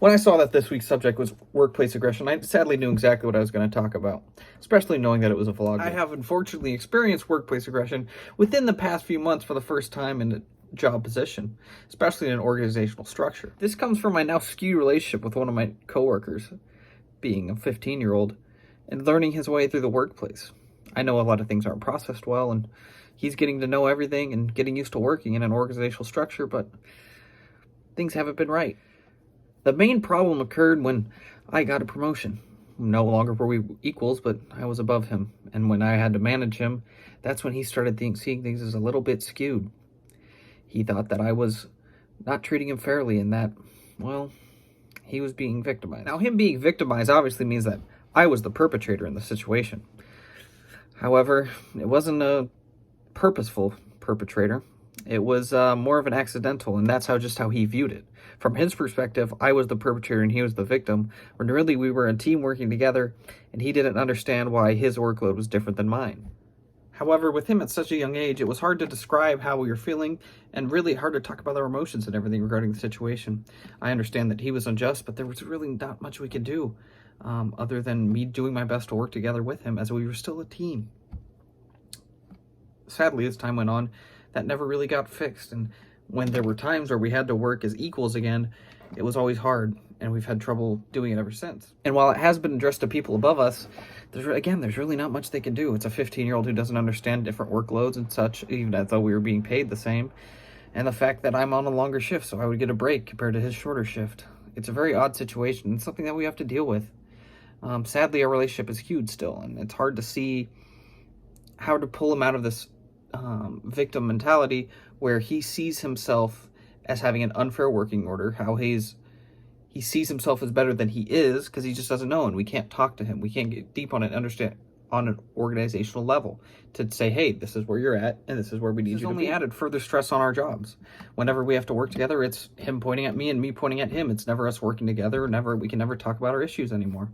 When I saw that this week's subject was workplace aggression, I sadly knew exactly what I was going to talk about, especially knowing that it was a vlog. I have unfortunately experienced workplace aggression within the past few months for the first time in a job position, especially in an organizational structure. This comes from my now skewed relationship with one of my coworkers, being a 15-year-old, and learning his way through the workplace. I know a lot of things aren't processed well, and he's getting to know everything and getting used to working in an organizational structure, but things haven't been right. The main problem occurred when I got a promotion. No longer were we equals, but I was above him. And when I had to manage him, that's when he started seeing things as a little bit skewed. He thought that I was not treating him fairly and that, well, he was being victimized. Now, him being victimized obviously means that I was the perpetrator in the situation. However, it wasn't a purposeful perpetrator. It was more of an accidental, and that's how he viewed it. From his perspective, I was the perpetrator and he was the victim, when really we were a team working together, and he didn't understand why his workload was different than mine. However, with him at such a young age, it was hard to describe how we were feeling, and really hard to talk about our emotions and everything regarding the situation. I understand that he was unjust, but there was really not much we could do, other than me doing my best to work together with him, as we were still a team. Sadly, as time went on, that never really got fixed, and when there were times where we had to work as equals again, it was always hard, and we've had trouble doing it ever since. And while it has been addressed to people above us, there's really not much they can do. It's a 15-year-old who doesn't understand different workloads and such, even as though we were being paid the same, and the fact that I'm on a longer shift, so I would get a break compared to his shorter shift. It's a very odd situation, and something that we have to deal with. Sadly, our relationship is huge still, and it's hard to see how to pull him out of this victim mentality where he sees himself as having an unfair working order, how he sees himself as better than he is because he just doesn't know, and we can't talk to him. We can't get deep on it and understand on an organizational level to say, hey, this is where you're at and this is where we need you to be. This only added further stress on our jobs. Whenever we have to work together, it's him pointing at me and me pointing at him. It's never us working together. We can never talk about our issues anymore.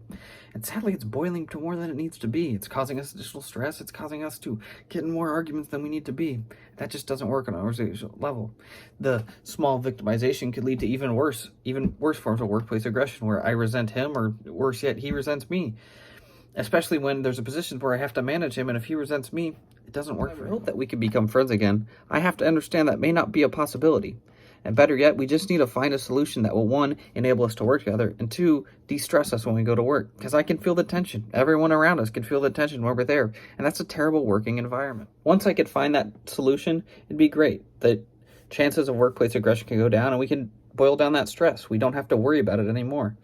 And sadly, it's boiling to more than it needs to be. It's causing us additional stress. It's causing us to get in more arguments than we need to be. That just doesn't work on an organizational level. The small victimization could lead to even worse forms of workplace aggression, where I resent him, or worse yet, he resents me. Especially when there's a position where I have to manage him, and if he resents me, it doesn't work for him. I hope that we can become friends again. I have to understand that may not be a possibility. And better yet, we just need to find a solution that will, one, enable us to work together, and two, de-stress us when we go to work. Because I can feel the tension. Everyone around us can feel the tension when we're there. And that's a terrible working environment. Once I could find that solution, it'd be great. The chances of workplace aggression can go down, and we can boil down that stress. We don't have to worry about it anymore.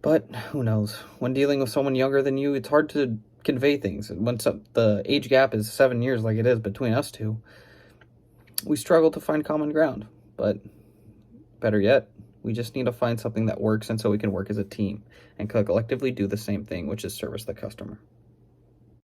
But who knows? When dealing with someone younger than you, it's hard to convey things. When the age gap is 7 years like it is between us two, we struggle to find common ground. But better yet, we just need to find something that works, and so we can work as a team and collectively do the same thing, which is service the customer.